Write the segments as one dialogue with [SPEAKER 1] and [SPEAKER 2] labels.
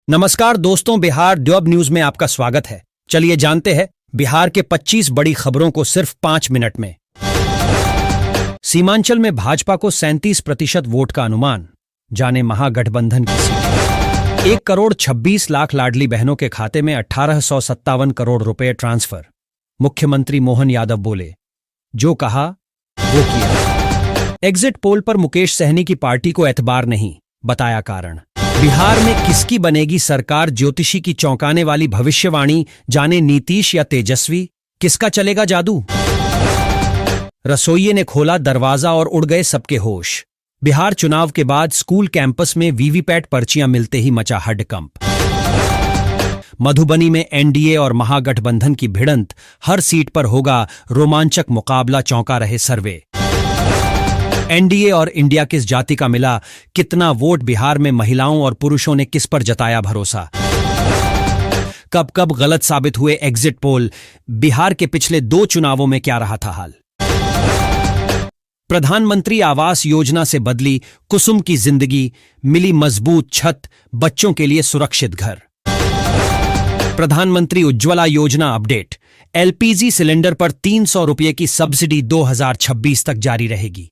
[SPEAKER 1] नमस्कार दोस्तों, Bihar dupe news में आपका स्वागत है। चलिए जानते हैं बिहार के 25 बड़ी खबरों को सिर्फ 5 मिनट में। सीमांचल में भाजपा को 37% वोट का अनुमान, जाने महागठबंधन की सीट। 1,26,00,000 लाडली बहनों के खाते में 1857 करोड़ रुपए ट्रांसफर। मुख्यमंत्री मोहन यादव बोले, जो कहा वो किया। एग्जिट पोल पर मुकेश सहनी की पार्टी को एतबार नहीं, बताया कारण। बिहार में किसकी बनेगी सरकार, ज्योतिषी की चौंकाने वाली भविष्यवाणी, जाने नीतीश या तेजस्वी, किसका चलेगा जादू। रसोइये ने खोला दरवाजा और उड़ गए सबके होश। बिहार चुनाव के बाद स्कूल कैंपस में वीवीपैट पर्चियां मिलते ही मचा हडकंप। मधुबनी में एनडीए और महागठबंधन की भिड़ंत, हर सीट पर होगा रोमांचक मुकाबला, चौंका रहे सर्वे। एनडीए और इंडिया किस जाति का मिला, कितना वोट, बिहार में महिलाओं और पुरुषों ने किस पर जताया भरोसा। कब कब गलत साबित हुए एग्जिट पोल, बिहार के पिछले 2 चुनावों में क्या रहा था हाल। प्रधानमंत्री आवास योजना से बदली कुसुम की जिंदगी, मिली मजबूत छत, बच्चों के लिए सुरक्षित घर। प्रधानमंत्री उज्ज्वला योजना अपडेट, एलपीजी सिलेंडर पर 300 रुपये की सब्सिडी 2026 तक जारी रहेगी।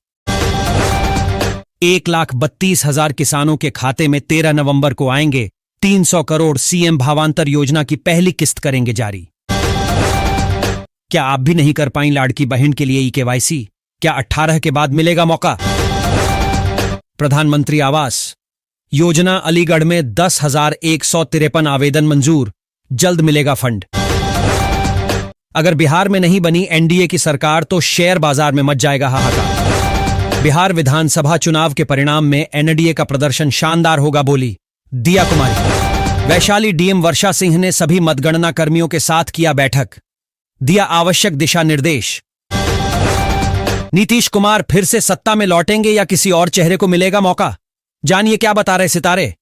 [SPEAKER 1] 1,32,000 किसानों के खाते में 13 नवंबर को आएंगे 300 करोड़। सीएम भावांतर योजना की पहली किस्त करेंगे जारी। क्या आप भी नहीं कर पाई लाड़की बहन के लिए ई-केवाईसी? क्या 18 के बाद मिलेगा मौका? प्रधानमंत्री आवास योजना अलीगढ़ में 10,153 आवेदन मंजूर, जल्द मिलेगा फंड। अगर बिहार में नहीं बनी एनडीए की सरकार तो शेयर बाजार में मच जाएगा हाहाकार। बिहार विधानसभा चुनाव के परिणाम में एनडीए का प्रदर्शन शानदार होगा, बोली दिया कुमारी। वैशाली डीएम वर्षा सिंह ने सभी मतगणना कर्मियों के साथ किया बैठक, दिया आवश्यक दिशा निर्देश। नीतीश कुमार फिर से सत्ता में लौटेंगे या किसी और चेहरे को मिलेगा मौका, जानिए क्या बता रहे सितारे।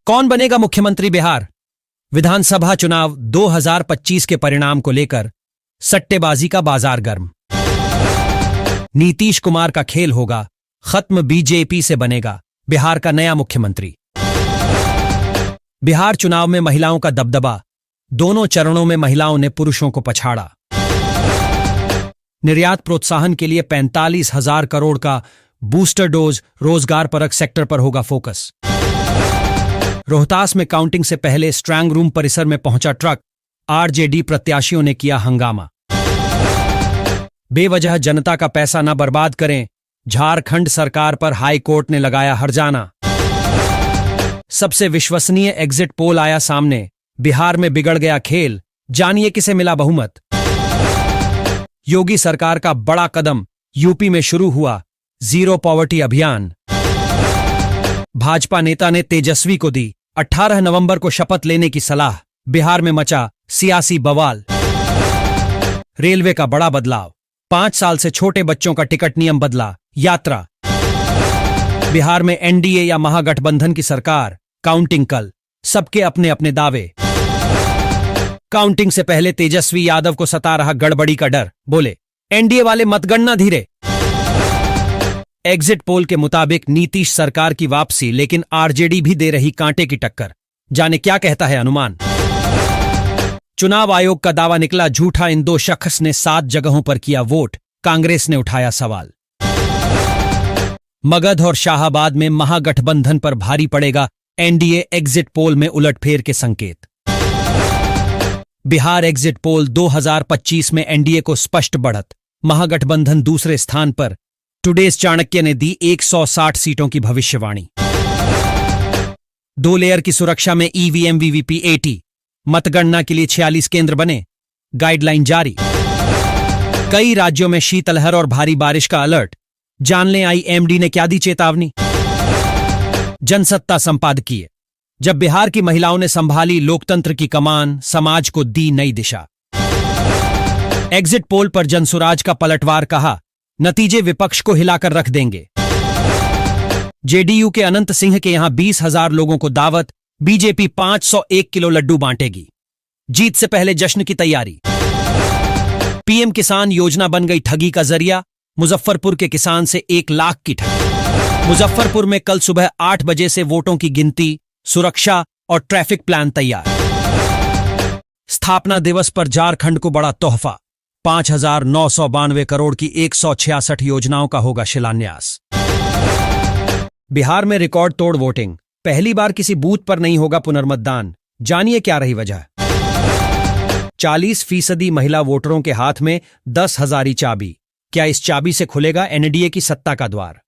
[SPEAKER 1] कौन बनेगा मुख्यमंत्री बिहार? विधानसभा चुनाव 2025 के परिणाम को लेकर सट्टेबाजी का बाजार गर्म। नीतीश कुमार का खेल होगा खत्म, बीजेपी से बनेगा बिहार का नया मुख्यमंत्री। बिहार चुनाव में महिलाओं का दबदबा, दोनों चरणों में महिलाओं ने पुरुषों को पछाड़ा। निर्यात प्रोत्साहन के लिए 45,000 करोड़ का बूस्टर डोज, रोजगार परक सेक्टर पर होगा फोकस। रोहतास में काउंटिंग से पहले स्ट्रांग रूम परिसर में पहुंचा ट्रक, आरजेडी प्रत्याशियों ने किया हंगामा। बेवजह जनता का पैसा न बर्बाद करें, झारखंड सरकार पर हाई कोर्ट ने लगाया हर्जाना। सबसे विश्वसनीय एग्जिट पोल आया सामने, बिहार में बिगड़ गया खेल, जानिए किसे मिला बहुमत। योगी सरकार का बड़ा कदम, यूपी में शुरू हुआ जीरो पॉवर्टी अभियान। भाजपा नेता ने तेजस्वी को दी 18 नवंबर को शपथ लेने की सलाह, बिहार में मचा सियासी बवाल। रेलवे का बड़ा बदलाव, 5 साल से छोटे बच्चों का टिकट नियम बदला, यात्रा। बिहार में एनडीए या महागठबंधन की सरकार, काउंटिंग कल, सबके अपने अपने दावे। काउंटिंग से पहले तेजस्वी यादव को सता रहा गड़बड़ी का डर, बोले एनडीए वाले मतगणना धीरे। एग्जिट पोल के मुताबिक नीतीश सरकार की वापसी, लेकिन आरजेडी भी दे रही कांटे की टक्कर, जाने क्या कहता है अनुमान। चुनाव आयोग का दावा निकला झूठा, इन 2 शख्स ने 7 जगहों पर किया वोट, कांग्रेस ने उठाया सवाल। मगध और शाहाबाद में महागठबंधन पर भारी पड़ेगा, एनडीए एग्जिट पोल में उलटफेर के संकेत। बिहार एग्जिट पोल 2025 में एनडीए को स्पष्ट बढ़त, महागठबंधन दूसरे स्थान पर। टुडेज चाणक्य ने दी 160 सीटों की भविष्यवाणी। 2 लेयर की सुरक्षा में ईवीएम वीवीपी 80, मतगणना के लिए 46 केंद्र बने, गाइडलाइन जारी। कई राज्यों में शीतलहर और भारी बारिश का अलर्ट, जान लें आईएमडी ने क्या दी चेतावनी। जनसत्ता संपादकीय, जब बिहार की महिलाओं ने संभाली लोकतंत्र की कमान, समाज को दी नई दिशा। एग्जिट पोल पर जनसुराज का पलटवार, कहा नतीजे विपक्ष को हिलाकर रख देंगे। जेडीयू के अनंत सिंह के यहां 20,000 लोगों को दावत, बीजेपी 501 किलो लड्डू बांटेगी। जीत से पहले जश्न की तैयारी। पीएम किसान योजना बन गई ठगी का जरिया, मुजफ्फरपुर के किसान से 1 लाख की ठगी। मुजफ्फरपुर में कल सुबह 8 बजे से वोटों की गिनती, सुरक्षा और ट्रैफिक प्लान तैयार। स्थापना दिवस पर झारखंड को बड़ा तोहफा, 5,992 करोड़ की 166 योजनाओं का होगा शिलान्यास। बिहार में रिकॉर्ड तोड़ वोटिंग, पहली बार किसी बूथ पर नहीं होगा पुनर्मतदान। जानिए क्या रही वजह। 40% महिला वोटरों के हाथ में 10,000 चाबी। क्या इस चाबी से खुलेगा एनडीए की सत्ता का द्वार?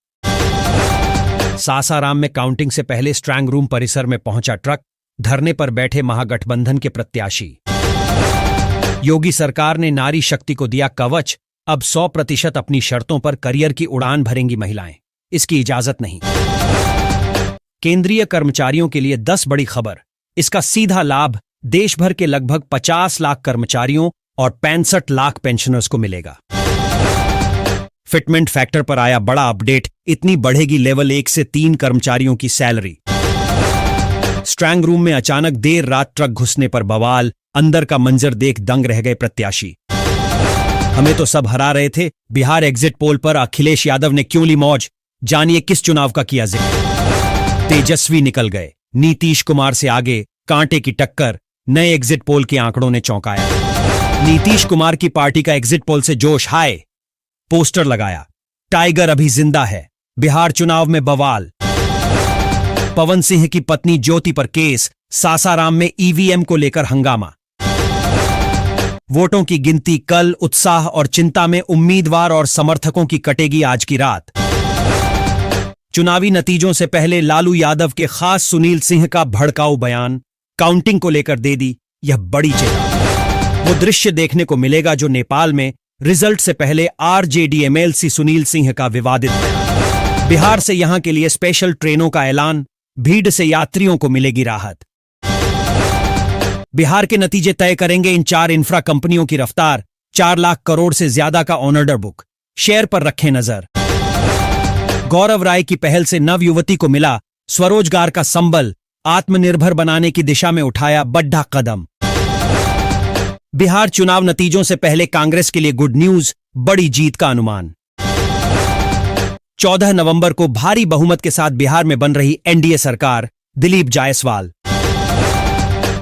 [SPEAKER 1] सासाराम में काउंटिंग से पहले स्ट्रांग रूम परिसर में पहुंचा ट्रक, धरने पर बैठे महागठबंधन के प्रत्याशी। योगी सरकार ने नारी शक्ति को दिया कवच, अब 100% अपनी शर्तों पर करियर की उड़ान भरेंगी महिलाएं, इसकी इजाजत नहीं। केंद्रीय कर्मचारियों के लिए 10 बड़ी खबर, इसका सीधा लाभ देश भर के लगभग 50 लाख कर्मचारियों और 65 लाख पेंशनर्स को मिलेगा। फिटमेंट फैक्टर पर आया बड़ा अपडेट, इतनी बढ़ेगी लेवल 1 से 3 कर्मचारियों की सैलरी। स्ट्रांग रूम में अचानक देर रात ट्रक घुसने पर बवाल, अंदर का मंजर देख दंग रह गए प्रत्याशी। हमें तो सब हरा रहे थे, बिहार एग्जिट पोल पर अखिलेश यादव ने क्यों ली मौज? जानिए किस चुनाव का किया जिक्र। तेजस्वी निकल गए, नीतीश कुमार से आगे कांटे की टक्कर, नए एग्जिट पोल के आंकड़ों ने चौंकाया। नीतीश कुमार की पार्टी का एग्जिट पोल से जोश हाय, पोस्टर लगाया, टाइगर अभी जिंदा है, बिहार चुनाव में बवाल। पवन सिंह की पत्नी ज्योति पर केस, सासाराम में ईवीएम को लेकर हंगामा। वोटों की गिनती कल, उत्साह और चिंता में उम्मीदवार और समर्थकों की कटेगी आज की रात। चुनावी नतीजों से पहले लालू यादव के खास सुनील सिंह का भड़काऊ बयान, काउंटिंग को लेकर दे दी यह बड़ी चेतावनी। वो दृश्य देखने को मिलेगा जो नेपाल में रिजल्ट से पहले आरजेडी एमएलसी सुनील सिंह का विवादित बयान। बिहार से यहां के लिए स्पेशल ट्रेनों का ऐलान, भीड़ से यात्रियों को मिलेगी राहत। बिहार के नतीजे तय करेंगे इन 4 इंफ्रा कंपनियों की रफ्तार, 4 लाख करोड़ से ज्यादा का ऑनर्डर बुक, शेयर पर रखें नजर। गौरव राय की पहल से नवयुवती को मिला स्वरोजगार का संबल, आत्मनिर्भर बनाने की दिशा में उठाया बड़ा कदम। बिहार चुनाव नतीजों से पहले कांग्रेस के लिए गुड न्यूज, बड़ी जीत का अनुमान। 14 नवंबर को भारी बहुमत के साथ बिहार में बन रही एनडीए सरकार, दिलीप जायसवाल।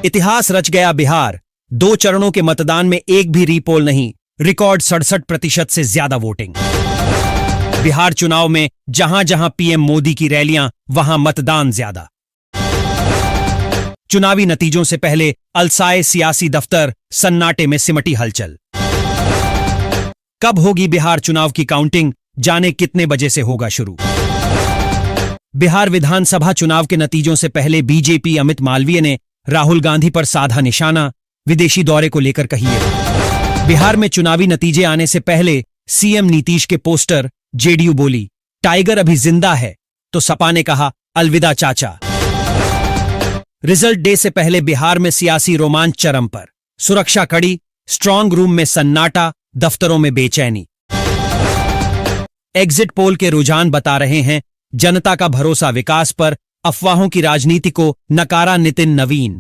[SPEAKER 1] इतिहास रच गया बिहार, 2 चरणों के मतदान में एक भी रीपोल नहीं, रिकॉर्ड 67% से ज्यादा वोटिंग। बिहार चुनाव में जहां जहां पीएम मोदी की रैलियां, वहां मतदान ज्यादा। चुनावी नतीजों से पहले अलसाए सियासी दफ्तर, सन्नाटे में सिमटी हलचल। कब होगी बिहार चुनाव की काउंटिंग? जाने कितने बजे से होगा शुरू। बिहार विधानसभा चुनाव के नतीजों से पहले बीजेपी अमित मालवीय ने राहुल गांधी पर साधा निशाना, विदेशी दौरे को लेकर कही। बिहार में चुनावी नतीजे आने से पहले सीएम नीतीश के पोस्टर, जेडीयू बोली टाइगर अभी जिंदा है, तो सपा ने कहा अलविदा चाचा। रिजल्ट डे से पहले बिहार में सियासी रोमांच चरम पर, सुरक्षा कड़ी, स्ट्रांग रूम में सन्नाटा, दफ्तरों में बेचैनी। एग्जिट पोल के रुझान बता रहे हैं जनता का भरोसा विकास पर, अफवाहों की राजनीति को नकारा नितिन नवीन।